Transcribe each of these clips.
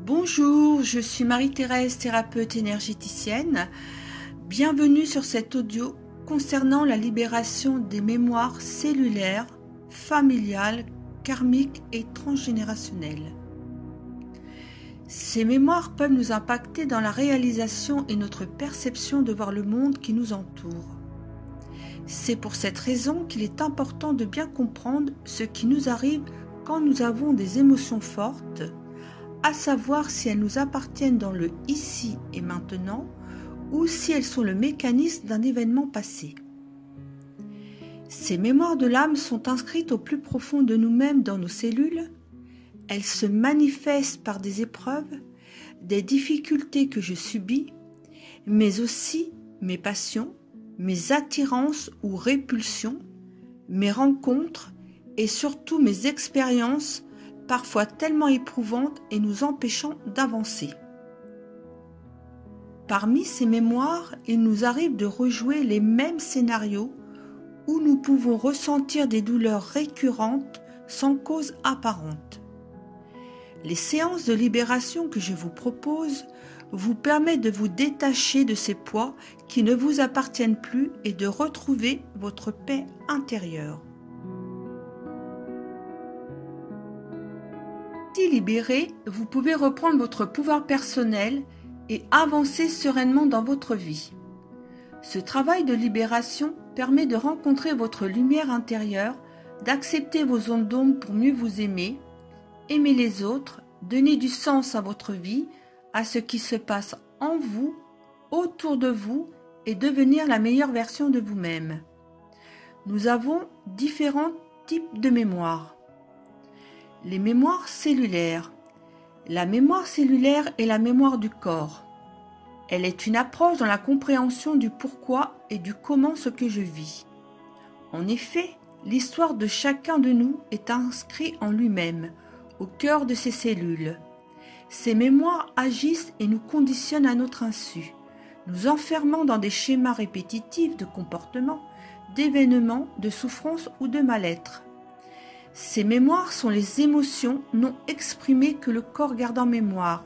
Bonjour, je suis Marie-Thérèse, thérapeute énergéticienne. Bienvenue sur cet audio concernant la libération des mémoires cellulaires, familiales, karmiques et transgénérationnelles. Ces mémoires peuvent nous impacter dans la réalisation et notre perception de voir le monde qui nous entoure. C'est pour cette raison qu'il est important de bien comprendre ce qui nous arrive quand nous avons des émotions fortes, à savoir si elles nous appartiennent dans le ici et maintenant ou si elles sont le mécanisme d'un événement passé. Ces mémoires de l'âme sont inscrites au plus profond de nous-mêmes dans nos cellules. Elles se manifestent par des épreuves, des difficultés que je subis, mais aussi mes passions, mes attirances ou répulsions, mes rencontres et surtout mes expériences parfois tellement éprouvantes et nous empêchant d'avancer. Parmi ces mémoires, il nous arrive de rejouer les mêmes scénarios où nous pouvons ressentir des douleurs récurrentes sans cause apparente. Les séances de libération que je vous propose vous permettent de vous détacher de ces poids qui ne vous appartiennent plus et de retrouver votre paix intérieure. Si libéré, vous pouvez reprendre votre pouvoir personnel et avancer sereinement dans votre vie. Ce travail de libération permet de rencontrer votre lumière intérieure, d'accepter vos zones d'ombre pour mieux vous aimer les autres, donner du sens à votre vie, à ce qui se passe en vous, autour de vous et devenir la meilleure version de vous-même. Nous avons différents types de mémoires. Les mémoires cellulaires. La mémoire cellulaire est la mémoire du corps. Elle est une approche dans la compréhension du pourquoi et du comment ce que je vis. En effet, l'histoire de chacun de nous est inscrite en lui-même, au cœur de ses cellules. Ces mémoires agissent et nous conditionnent à notre insu, nous enfermant dans des schémas répétitifs de comportement, d'événements, de souffrance ou de mal-être. Ces mémoires sont les émotions non exprimées que le corps garde en mémoire.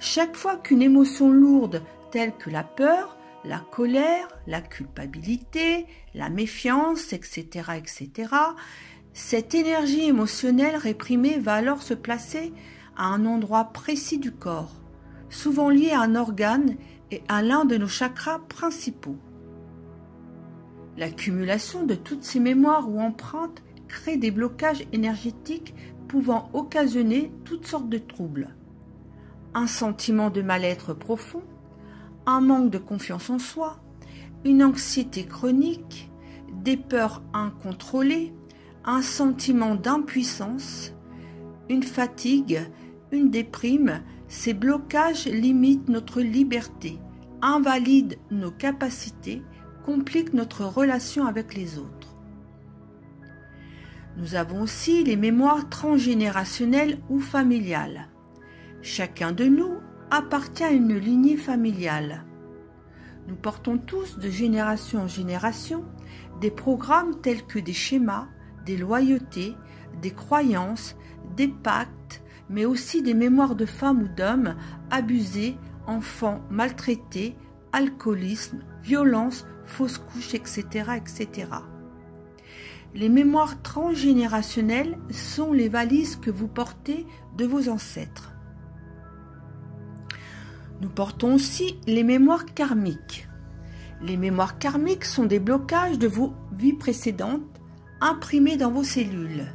Chaque fois qu'une émotion lourde, telle que la peur, la colère, la culpabilité, la méfiance, etc., cette énergie émotionnelle réprimée va alors se placer à un endroit précis du corps, souvent lié à un organe et à l'un de nos chakras principaux. L'accumulation de toutes ces mémoires ou empreintes crée des blocages énergétiques pouvant occasionner toutes sortes de troubles. Un sentiment de mal-être profond, un manque de confiance en soi, une anxiété chronique, des peurs incontrôlées, un sentiment d'impuissance, une fatigue, une déprime. Ces blocages limitent notre liberté, invalident nos capacités, compliquent notre relation avec les autres. Nous avons aussi les mémoires transgénérationnelles ou familiales. Chacun de nous appartient à une lignée familiale. Nous portons tous de génération en génération des programmes tels que des schémas, des loyautés, des croyances, des pactes, mais aussi des mémoires de femmes ou d'hommes abusés, enfants maltraités, alcoolisme, violence, fausses couches, etc., etc. Les mémoires transgénérationnelles sont les valises que vous portez de vos ancêtres. Nous portons aussi les mémoires karmiques. Les mémoires karmiques sont des blocages de vos vies précédentes imprimés dans vos cellules,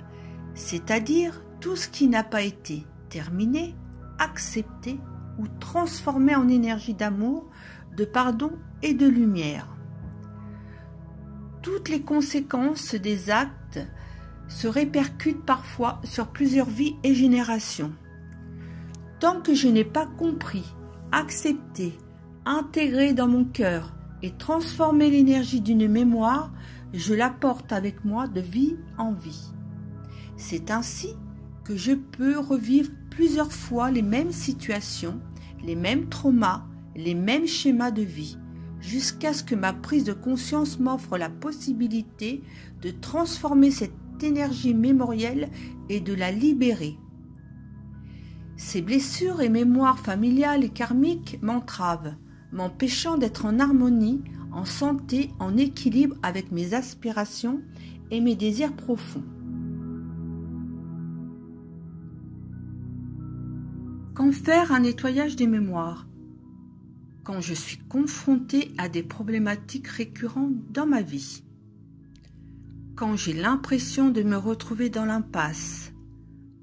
c'est-à-dire tout ce qui n'a pas été terminé, accepté ou transformé en énergie d'amour, de pardon et de lumière. Toutes les conséquences des actes se répercutent parfois sur plusieurs vies et générations. Tant que je n'ai pas compris, accepté, intégré dans mon cœur et transformé l'énergie d'une mémoire, je la porte avec moi de vie en vie. C'est ainsi que je peux revivre plusieurs fois les mêmes situations, les mêmes traumas, les mêmes schémas de vie, jusqu'à ce que ma prise de conscience m'offre la possibilité de transformer cette énergie mémorielle et de la libérer. Ces blessures et mémoires familiales et karmiques m'entravent, m'empêchant d'être en harmonie, en santé, en équilibre avec mes aspirations et mes désirs profonds. Quand faire un nettoyage des mémoires? Quand je suis confrontée à des problématiques récurrentes dans ma vie. Quand j'ai l'impression de me retrouver dans l'impasse.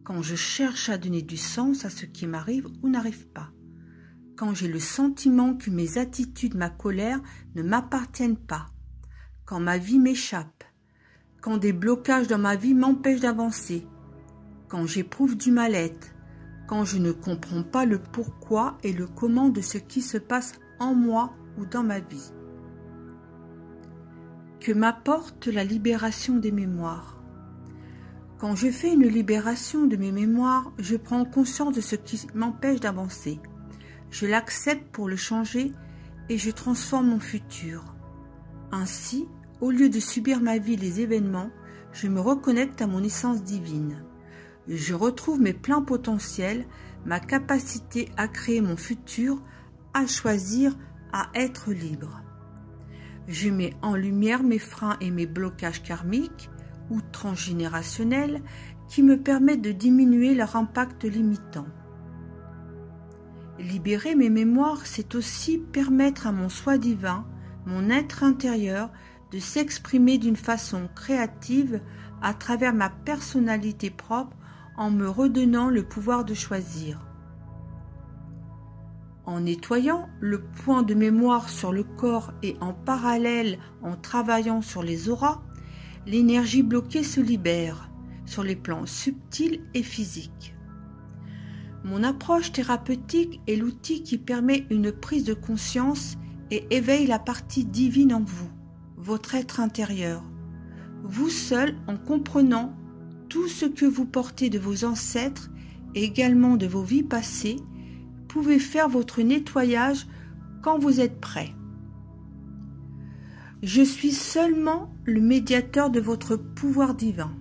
Quand je cherche à donner du sens à ce qui m'arrive ou n'arrive pas. Quand j'ai le sentiment que mes attitudes, ma colère ne m'appartiennent pas. Quand ma vie m'échappe. Quand des blocages dans ma vie m'empêchent d'avancer. Quand j'éprouve du mal-être. Quand je ne comprends pas le pourquoi et le comment de ce qui se passe en moi ou dans ma vie. Que m'apporte la libération des mémoires? Quand je fais une libération de mes mémoires, je prends conscience de ce qui m'empêche d'avancer. Je l'accepte pour le changer et je transforme mon futur. Ainsi, au lieu de subir ma vie et les événements, je me reconnecte à mon essence divine. Je retrouve mes pleins potentiels, ma capacité à créer mon futur, à choisir, à être libre. Je mets en lumière mes freins et mes blocages karmiques ou transgénérationnels qui me permettent de diminuer leur impact limitant. Libérer mes mémoires, c'est aussi permettre à mon soi divin, mon être intérieur, de s'exprimer d'une façon créative à travers ma personnalité propre en me redonnant le pouvoir de choisir. En nettoyant le point de mémoire sur le corps et en parallèle en travaillant sur les auras, l'énergie bloquée se libère sur les plans subtils et physiques. Mon approche thérapeutique est l'outil qui permet une prise de conscience et éveille la partie divine en vous, votre être intérieur. Vous seul, en comprenant tout ce que vous portez de vos ancêtres et également de vos vies passées, pouvez faire votre nettoyage quand vous êtes prêt. Je suis seulement le médiateur de votre pouvoir divin.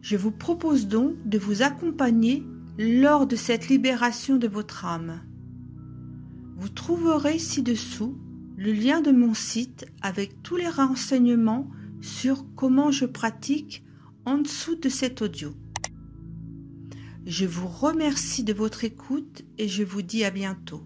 Je vous propose donc de vous accompagner lors de cette libération de votre âme. Vous trouverez ci-dessous le lien de mon site avec tous les renseignements sur comment je pratique en dessous de cet audio. Je vous remercie de votre écoute et je vous dis à bientôt.